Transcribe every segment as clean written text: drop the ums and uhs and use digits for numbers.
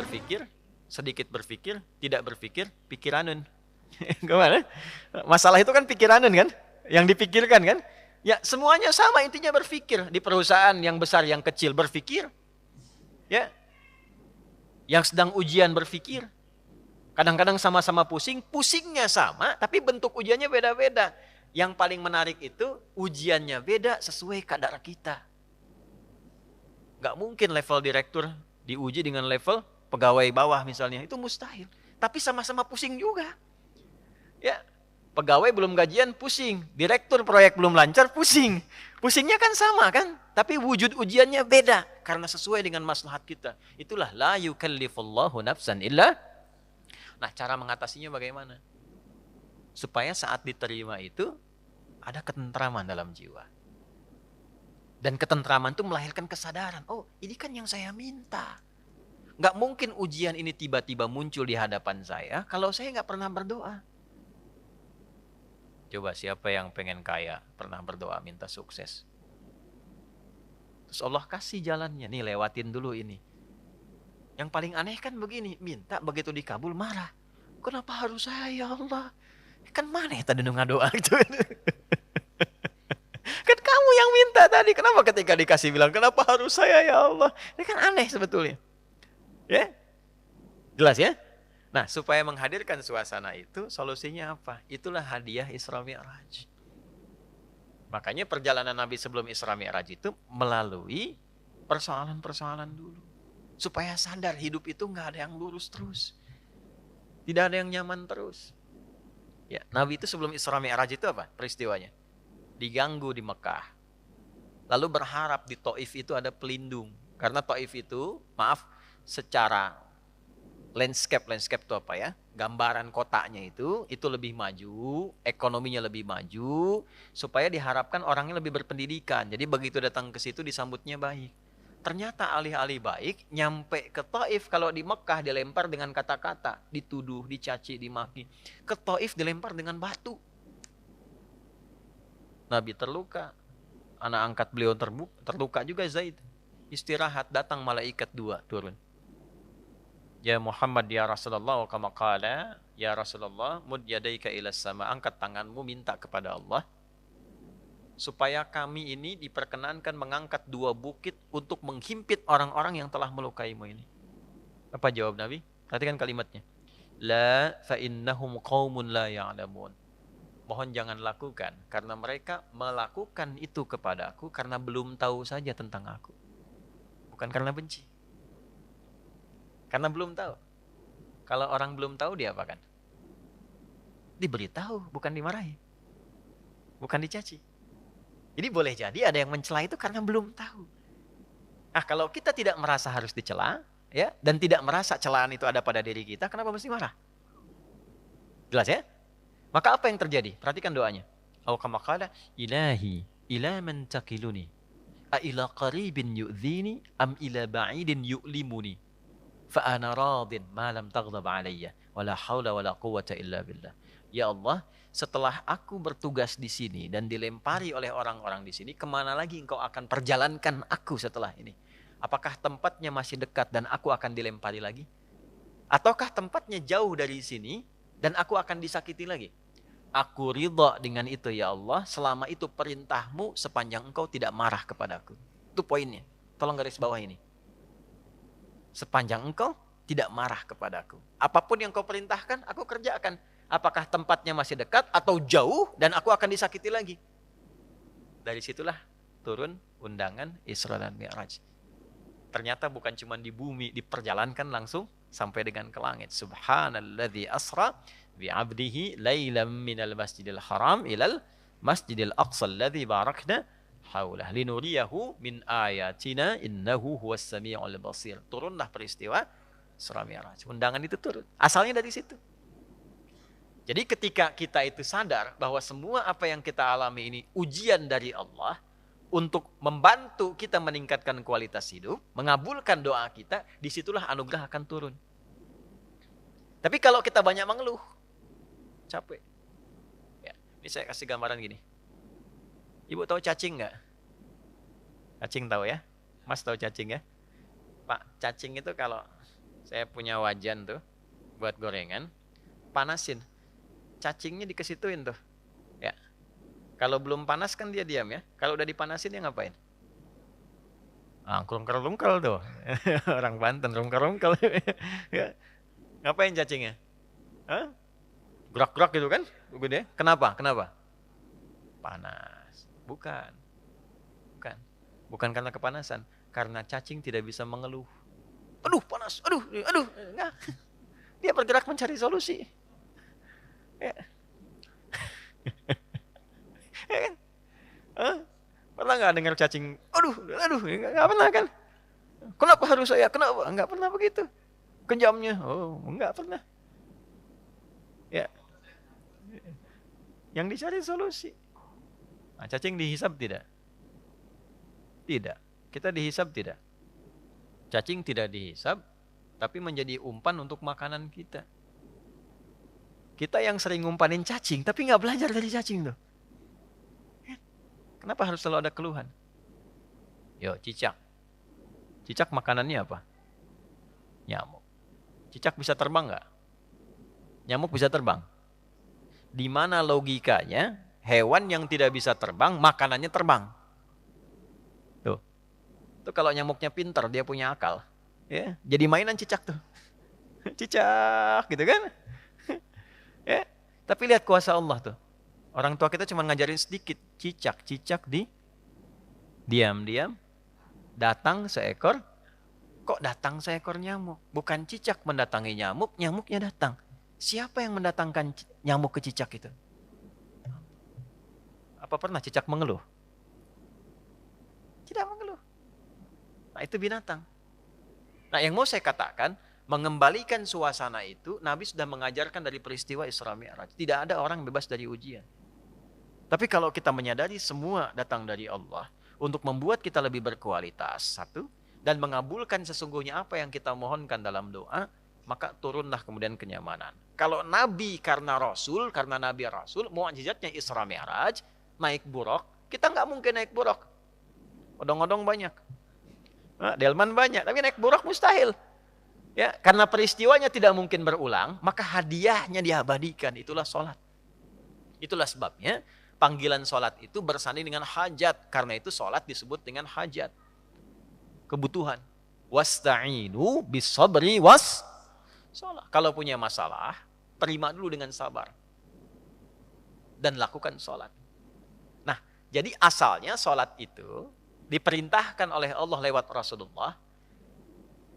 berpikir, sedikit berpikir, tidak berpikir, pikiranun. Gimana? Masalah itu kan pikiranun kan? Yang dipikirkan kan? Ya semuanya sama, intinya berpikir. Di perusahaan yang besar, yang kecil berpikir. Ya, yang sedang ujian berpikir. Kadang-kadang sama-sama pusing, pusingnya sama, tapi bentuk ujiannya beda-beda. Yang paling menarik itu, ujiannya beda sesuai kadar kita. Gak mungkin level direktur diuji dengan level pegawai bawah misalnya, itu mustahil. Tapi sama-sama pusing juga. Ya, pegawai belum gajian pusing, direktur proyek belum lancar pusing. Pusingnya kan sama kan, tapi wujud ujiannya beda karena sesuai dengan maslahat kita. Itulah la yukallifullahu nafsan illa. Nah, cara mengatasinya bagaimana? Supaya saat diterima itu ada ketentraman dalam jiwa. Dan ketentraman itu melahirkan kesadaran. Oh, ini kan yang saya minta. Gak mungkin ujian ini tiba-tiba muncul di hadapan saya kalau saya gak pernah berdoa. Coba siapa yang pengen kaya, pernah berdoa minta sukses. Terus Allah kasih jalannya, nih lewatin dulu ini. Yang paling aneh kan begini, minta begitu dikabul marah. Kenapa harus saya ya Allah? Kan mana ya tadi ngadoa gitu. Kan kamu yang minta tadi, kenapa ketika dikasih bilang, kenapa harus saya ya Allah? Ini kan aneh sebetulnya. Ya? Jelas ya? Nah, supaya menghadirkan suasana itu, solusinya apa? Itulah hadiah Isra Mi'raj. Makanya perjalanan Nabi sebelum Isra Mi'raj itu melalui persoalan-persoalan dulu. Supaya sadar hidup itu nggak ada yang lurus terus. Tidak ada yang nyaman terus. Ya, Nabi itu sebelum Isra Mi'raj itu apa peristiwanya? Diganggu di Mekah. Lalu berharap di Taif itu ada pelindung. Karena Taif itu, maaf, secara landscape itu apa ya? Gambaran kotanya itu lebih maju, ekonominya lebih maju, supaya diharapkan orangnya lebih berpendidikan. Jadi begitu datang ke situ disambutnya baik. Ternyata alih-alih baik, nyampe ke Taif, kalau di Mekah dilempar dengan kata-kata, dituduh, dicaci, dimaki. Ke Taif dilempar dengan batu. Nabi terluka, anak angkat beliau terluka juga Zaid. Istirahat, datang malaikat 2 turun. Ya Muhammad ya Rasulullah, kama qala, ya Rasulullah, mud yadaika ila sama, angkat tanganmu minta kepada Allah supaya kami ini diperkenankan mengangkat 2 bukit untuk menghimpit orang-orang yang telah melukaimu ini. Apa jawab Nabi? Perhatikan kalimatnya. La fa innahum qaumun la ya'lamun. Mohon jangan lakukan karena mereka melakukan itu kepada aku karena belum tahu saja tentang aku. Bukan karena benci. Karena belum tahu. Kalau orang belum tahu dia apakan? Diberitahu, bukan dimarahi. Bukan dicaci. Jadi boleh jadi ada yang mencela itu karena belum tahu. Ah, kalau kita tidak merasa harus dicela, ya, dan tidak merasa celaan itu ada pada diri kita, kenapa mesti marah? Jelas ya? Maka apa yang terjadi? Perhatikan doanya. Aw kama qala ilahi ila man taqiluni a ila qaribin yu'dhini am ila ba'idin yu'limuni fa ana radin ma lam taghdab alayya wala haula wala quwwata illa billah. Ya Allah, setelah aku bertugas di sini dan dilempari oleh orang-orang di sini, kemana lagi engkau akan perjalankan aku setelah ini? Apakah tempatnya masih dekat dan aku akan dilempari lagi? Ataukah tempatnya jauh dari sini dan aku akan disakiti lagi? Aku ridha dengan itu ya Allah, selama itu perintahmu sepanjang engkau tidak marah kepadaku. Itu poinnya. Tolong garis bawah ini. Sepanjang engkau tidak marah kepadaku. Apapun yang kau perintahkan, aku kerjakan. Apakah tempatnya masih dekat atau jauh dan aku akan disakiti lagi. Dari situlah turun undangan Isra dan Mi'raj. Ternyata bukan cuma di bumi, diperjalankan langsung sampai dengan ke langit. Subhanalladzi asra bi'abdihi lailam minal masjidil haram ilal masjidil aqsa alladzi barakna haulah linuriyahu min ayatina innahu huwas sami'ul basir. Turunlah peristiwa Isra Mi'raj. Undangan itu turun. Asalnya dari situ. Jadi ketika kita itu sadar bahwa semua apa yang kita alami ini ujian dari Allah untuk membantu kita meningkatkan kualitas hidup, mengabulkan doa kita, disitulah anugerah akan turun. Tapi kalau kita banyak mengeluh, capek. Ya, ini saya kasih gambaran gini. Ibu tahu cacing nggak? Cacing tahu ya? Mas tahu cacing ya? Pak, cacing itu kalau Saya punya wajan tuh buat gorengan, panasin. Cacingnya dikesituin tuh. Ya. Kalau belum panas kan dia diam ya. Kalau udah dipanasin dia ngapain? Ah, rungkel-rungkel tuh. Orang Banten rungkel-rungkel. Ya. Ngapain cacingnya? Hah? Gerak-gerak gitu kan? Gede. Kenapa? Kenapa? Panas. Bukan. Bukan. Bukan karena kepanasan. Karena cacing tidak bisa mengeluh. Aduh panas, aduh. Enggak. Dia bergerak mencari solusi. Ya. Ya kan? Hah? Pernah nggak dengar cacing? Aduh, nggak pernah kan? Kenapa harus saya? Kenapa? Nggak pernah begitu. Kejamnya, oh, nggak pernah. Ya, yang dicari solusi. Nah, cacing dihisap tidak? Tidak. Kita dihisap tidak? Cacing tidak dihisap, tapi menjadi umpan untuk makanan kita. Kita yang sering ngumpanin cacing, tapi nggak belajar dari cacing tuh. Kenapa harus selalu ada keluhan? Yo, cicak. Cicak makanannya apa? Nyamuk. Cicak bisa terbang nggak? Nyamuk bisa terbang. Di mana logikanya hewan yang tidak bisa terbang, makanannya terbang? Tuh. Tuh kalau nyamuknya pintar, dia punya akal. Ya, jadi mainan cicak tuh. Cicak gitu kan? Ya. Tapi lihat kuasa Allah tuh. Orang tua kita cuma ngajarin sedikit. Cicak di diam-diam datang seekor. Kok datang seekor nyamuk? Bukan cicak mendatangi nyamuk, nyamuknya datang. Siapa yang mendatangkan nyamuk ke cicak itu? Apa pernah cicak mengeluh? Tidak mengeluh. Nah itu binatang. Nah yang mau saya katakan, mengembalikan suasana itu, Nabi sudah mengajarkan dari peristiwa Isra Mi'raj. Tidak ada orang bebas dari ujian. Tapi kalau kita menyadari semua datang dari Allah, untuk membuat kita lebih berkualitas, satu, dan mengabulkan sesungguhnya apa yang kita mohonkan dalam doa, maka turunlah kemudian kenyamanan. Kalau Nabi karena Rasul, karena Nabi Rasul, mukjizatnya Isra Mi'raj, naik buruk, kita nggak mungkin naik buruk. Odong-odong banyak. Nah, delman banyak, tapi naik buruk mustahil. Ya, karena peristiwanya tidak mungkin berulang, maka hadiahnya diabadikan, itulah sholat. Itulah sebabnya panggilan sholat itu bersanding dengan hajat. Karena itu sholat disebut dengan hajat. Kebutuhan. Wasta'inu bisabri was sholat. Kalau punya masalah, terima dulu dengan sabar. Dan lakukan sholat. Nah, jadi asalnya sholat itu diperintahkan oleh Allah lewat Rasulullah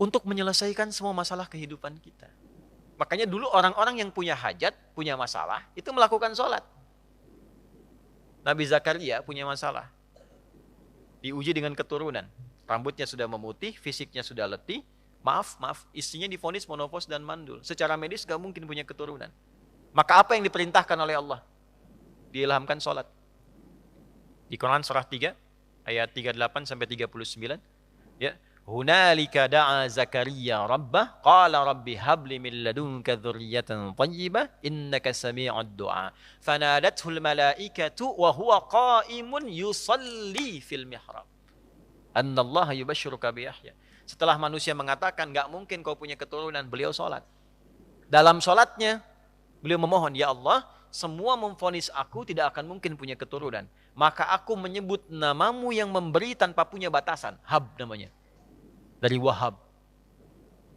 untuk menyelesaikan semua masalah kehidupan kita. Makanya dulu orang-orang yang punya hajat, punya masalah, itu melakukan sholat. Nabi Zakaria punya masalah. Diuji dengan keturunan. Rambutnya sudah memutih, fisiknya sudah letih. Maaf, istrinya divonis menopause dan mandul. Secara medis gak mungkin punya keturunan. Maka apa yang diperintahkan oleh Allah? Diilhamkan sholat. Di Quran surah 3, ayat 38 sampai 39. Ya. Hunalika da'a Zakaria rabbah qala rabbi habli min ladunka dzurriyyatan thayyibah innaka sami'ud du'a fanadathul malaikatu wa huwa qa'imun yusalli fil mihrab annallaha yubashshiruka bi Yahya. Setelah manusia mengatakan enggak mungkin kau punya keturunan, beliau salat. Dalam salatnya beliau memohon, ya Allah, semua memvonis aku tidak akan mungkin punya keturunan, maka aku menyebut namamu yang memberi tanpa punya batasan. Hab namanya. Dari Wahab.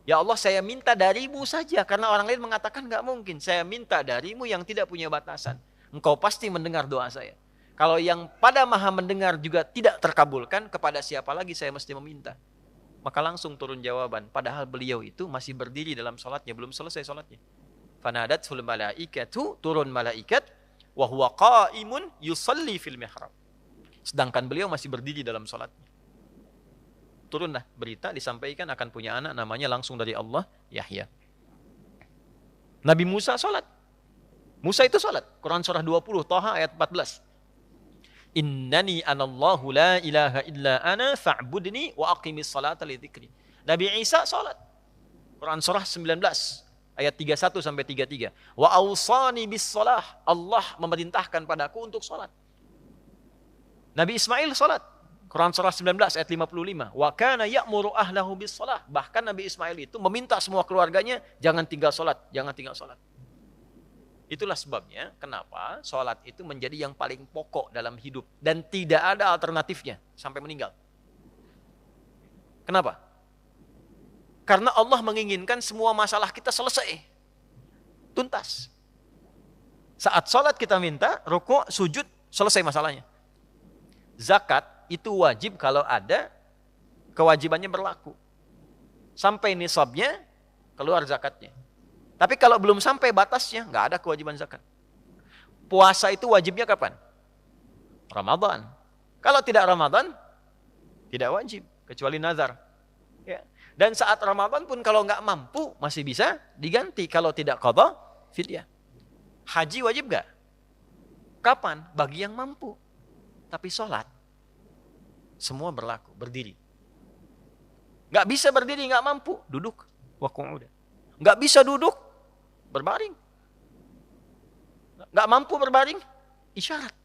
Ya Allah, saya minta darimu saja. Karena orang lain mengatakan nggak mungkin. Saya minta darimu yang tidak punya batasan. Engkau pasti mendengar doa saya. Kalau yang pada maha mendengar juga tidak terkabulkan, kepada siapa lagi saya mesti meminta? Maka langsung turun jawaban. Padahal beliau itu masih berdiri dalam sholatnya. Belum selesai sholatnya. Fanadathul malaikatu, turun malaikat. Wa huwa qa'imun yusalli fil mihrab. Sedangkan beliau masih berdiri dalam sholatnya. Turunlah berita disampaikan akan punya anak, namanya langsung dari Allah, Yahya. Nabi Musa sholat. Musa itu sholat. Quran surah 20, Thaha ayat 14. Innani anallahu la ilaha illa ana fa'budni wa aqimis salata li dzikri. Nabi Isa sholat. Quran surah 19, ayat 31 sampai 33. Wa awsani bis shalah. Allah memerintahkan padaku untuk sholat. Nabi Ismail sholat. Quran surah 19 ayat 55. Wa kana ya'muru ahlahu bis shalah. Bahkan Nabi Ismail itu meminta semua keluarganya jangan tinggal salat, jangan tinggal salat. Itulah sebabnya kenapa salat itu menjadi yang paling pokok dalam hidup dan tidak ada alternatifnya sampai meninggal. Kenapa? Karena Allah menginginkan semua masalah kita selesai. Tuntas. Saat salat kita minta, rukuk, sujud, selesai masalahnya. Zakat itu wajib kalau ada kewajibannya berlaku. Sampai nisabnya, keluar zakatnya. Tapi kalau belum sampai batasnya, nggak ada kewajiban zakat. Puasa itu wajibnya kapan? Ramadan. Kalau tidak Ramadan, tidak wajib. Kecuali nazar. Ya. Dan saat Ramadan pun kalau nggak mampu, masih bisa diganti. Kalau tidak qadha, fidyah. Haji wajib nggak? Kapan? Bagi yang mampu. Tapi sholat, semua berlaku, berdiri. Nggak bisa berdiri, nggak mampu, duduk. Waqu'uda. Nggak bisa duduk, berbaring. Nggak mampu berbaring, isyarat.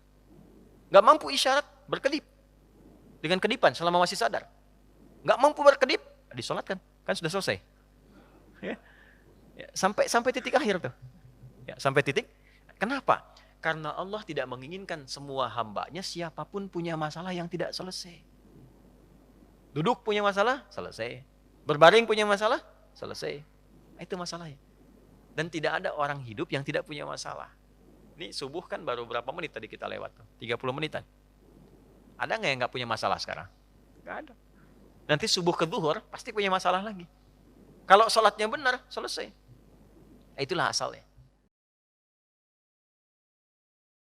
Nggak mampu isyarat, berkedip. Dengan kedipan selama masih sadar. Nggak mampu berkedip, disolatkan. Kan sudah selesai. Ya. Ya, sampai titik akhir tuh. Ya, sampai titik. Kenapa? Karena Allah tidak menginginkan semua hambanya siapapun punya masalah yang tidak selesai. Duduk punya masalah, selesai. Berbaring punya masalah, selesai. Itu masalahnya. Dan tidak ada orang hidup yang tidak punya masalah. Ini subuh kan baru berapa menit tadi kita lewat tuh? 30 menitan. Ada nggak yang nggak punya masalah sekarang? Nggak ada. Nanti subuh ke zuhur pasti punya masalah lagi. Kalau sholatnya benar, selesai. Itulah asalnya.